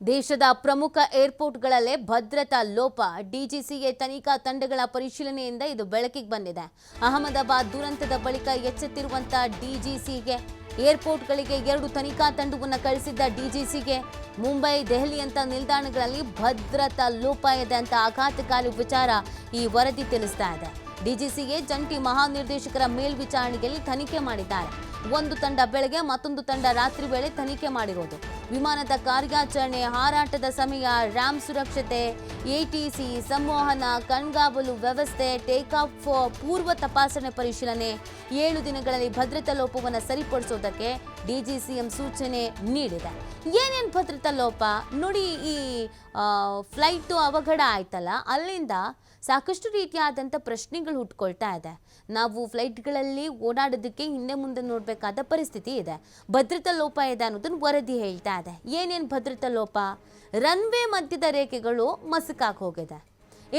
ದೇಶದ ಪ್ರಮುಖ ಏರ್ಪೋರ್ಟ್ಗಳಲ್ಲೇ ಭದ್ರತಾ ಲೋಪ. ಡಿಜಿಸಿಎ ತನಿಖಾ ತಂಡಗಳ ಪರಿಶೀಲನೆಯಿಂದ ಇದು ಬೆಳಕಿಗೆ ಬಂದಿದೆ. ಅಹಮದಾಬಾದ್ ದುರಂತದ ಬಳಿಕ ಎಚ್ಚೆತ್ತಿರುವಂತ ಡಿಜಿಸಿಗೆ ಏರ್ಪೋರ್ಟ್ಗಳಿಗೆ 2 ತನಿಖಾ ತಂಡವನ್ನು ಕಳಿಸಿದ್ದ ಡಿಜಿಸಿಗೆ ಮುಂಬೈ, ದೆಹಲಿ ಅಂತ ನಿಲ್ದಾಣಗಳಲ್ಲಿ ಭದ್ರತಾ ಲೋಪ ಇದೆ ಅಂತ ಆಘಾತಕಾರಿ ವಿಚಾರ ಈ ವರದಿ ತಿಳಿಸ್ತಾ ಇದೆ. ಡಿಜಿಸಿಎ ಜಂಟಿ ಮಹಾನಿರ್ದೇಶಕರ ಮೇಲ್ವಿಚಾರಣೆಯಲ್ಲಿ ತನಿಖೆ ಮಾಡಿದ್ದಾರೆ. ಒಂದು ತಂಡ ಬೆಳಗ್ಗೆ, ಮತ್ತೊಂದು ತಂಡ ರಾತ್ರಿ ವೇಳೆ ತನಿಖೆ ಮಾಡಿರೋದು. ವಿಮಾನದ ಕಾರ್ಯಾಚರಣೆ, ಹಾರಾಟದ ಸಮಯ, ರ್ಯಾಮ್ ಸುರಕ್ಷತೆ, ಎಟಿಸಿ ಸಂವಹನ, ಕಣ್ಗಾವಲು ವ್ಯವಸ್ಥೆ, ಟೇಕ್ ಆಫ್ ಪೂರ್ವ ತಪಾಸಣೆ ಪರಿಶೀಲನೆ, 7 ದಿನಗಳಲ್ಲಿ ಭದ್ರತಾ ಲೋಪವನ್ನು ಸರಿಪಡಿಸೋದಕ್ಕೆ ಡಿಜಿಸಿಎಂ ಸೂಚನೆ ನೀಡಿದೆ. ಏನೇನು ಭದ್ರತಾ ಲೋಪ ನೋಡಿ, ಈ ಫ್ಲೈಟು ಅವಘಡ ಆಯ್ತಲ್ಲ, ಅಲ್ಲಿಂದ ಸಾಕಷ್ಟು ರೀತಿಯಾದಂಥ ಪ್ರಶ್ನೆಗಳು ಹುಟ್ಕೊಳ್ತಾ ಇದೆ. ನಾವು ಫ್ಲೈಟ್ಗಳಲ್ಲಿ ಓಡಾಡೋದಕ್ಕೆ ಹಿಂದೆ ಮುಂದೆ ನೋಡಬೇಕಾದ ಪರಿಸ್ಥಿತಿ ಇದೆ. ಭದ್ರತಾ ಲೋಪ ಇದೆ ಅನ್ನೋದನ್ನು ವರದಿ ಹೇಳ್ತಾ ಇದೆ. ಏನೇನು ಭದ್ರತಾ ಲೋಪ? ರನ್ವೇ ಮಧ್ಯದ ರೇಖೆಗಳು ಮಸಕಾಗಿ ಹೋಗಿದೆ.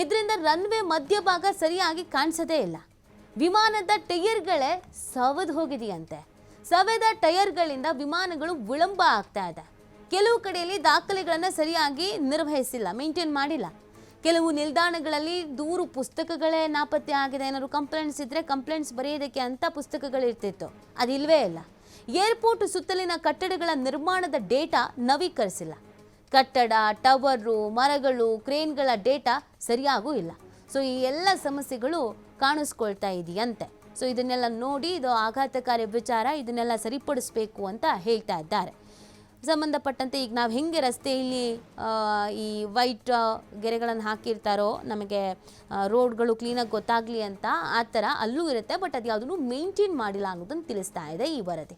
ಇದರಿಂದ ರನ್ವೇ ಮಧ್ಯಭಾಗ ಸರಿಯಾಗಿ ಕಾಣಿಸೋದೇ ಇಲ್ಲ. ವಿಮಾನದ ಟೈರ್ಗಳೇ ಸವದು ಹೋಗಿದೆಯಂತೆ. ಸವೆದ ಟೈರ್ಗಳಿಂದ ವಿಮಾನಗಳು ವಿಳಂಬ ಆಗ್ತಾ ಇದೆ. ಕೆಲವು ಕಡೆಯಲ್ಲಿ ದಾಖಲೆಗಳನ್ನು ಸರಿಯಾಗಿ ನಿರ್ವಹಿಸಿಲ್ಲ, ಮೇಂಟೈನ್ ಮಾಡಿಲ್ಲ. ಕೆಲವು ನಿಲ್ದಾಣಗಳಲ್ಲಿ ದೂರು ಪುಸ್ತಕಗಳೇ ನಾಪತ್ತೆ ಆಗಿದೆ. ಏನಾದ್ರು ಕಂಪ್ಲೇಂಟ್ಸ್ ಇದ್ದರೆ ಕಂಪ್ಲೇಂಟ್ಸ್ ಬರೆಯೋದಕ್ಕೆ ಅಂತ ಪುಸ್ತಕಗಳಿರ್ತಿತ್ತು, ಅದಿಲ್ವೇ ಇಲ್ಲ. ಏರ್ಪೋರ್ಟ್ ಸುತ್ತಲಿನ ಕಟ್ಟಡಗಳ ನಿರ್ಮಾಣದ ಡೇಟಾ ನವೀಕರಿಸಿಲ್ಲ. ಕಟ್ಟಡ, ಟವರು, ಮರಗಳು, ಕ್ರೇನ್ಗಳ ಡೇಟಾ ಸರಿಯಾಗೂ ಇಲ್ಲ. ಸೊ ಈ ಎಲ್ಲ ಸಮಸ್ಯೆಗಳು ಕಾಣಿಸ್ಕೊಳ್ತಾ ಇದೆಯಂತೆ. ಸೊ ಇದನ್ನೆಲ್ಲ ನೋಡಿ ಇದು ಆಘಾತಕಾರಿ ವಿಚಾರ, ಇದನ್ನೆಲ್ಲ ಸರಿಪಡಿಸಬೇಕು ಅಂತ ಹೇಳ್ತಾ ಇದ್ದಾರೆ. ಸಂಬಂಧಪಟ್ಟಂತೆ ಈಗ ನಾವು ಹೆಂಗೆ ರಸ್ತೆಯಲ್ಲಿ ಈ ವೈಟ್ ಗೆರೆಗಳನ್ನು ಹಾಕಿರ್ತಾರೋ ನಮಗೆ ರೋಡ್ಗಳು ಕ್ಲೀನಾಗಿ ಗೊತ್ತಾಗಲಿ ಅಂತ, ಆ ಥರ ಅಲ್ಲೂ ಇರುತ್ತೆ. ಬಟ್ ಅದು ಯಾವುದನ್ನು ಮೇಂಟೈನ್ ಮಾಡಿಲ್ಲ ಅನ್ನೋದನ್ನು ತಿಳಿಸ್ತಾ ಇದೆ ಈ ವರದಿ.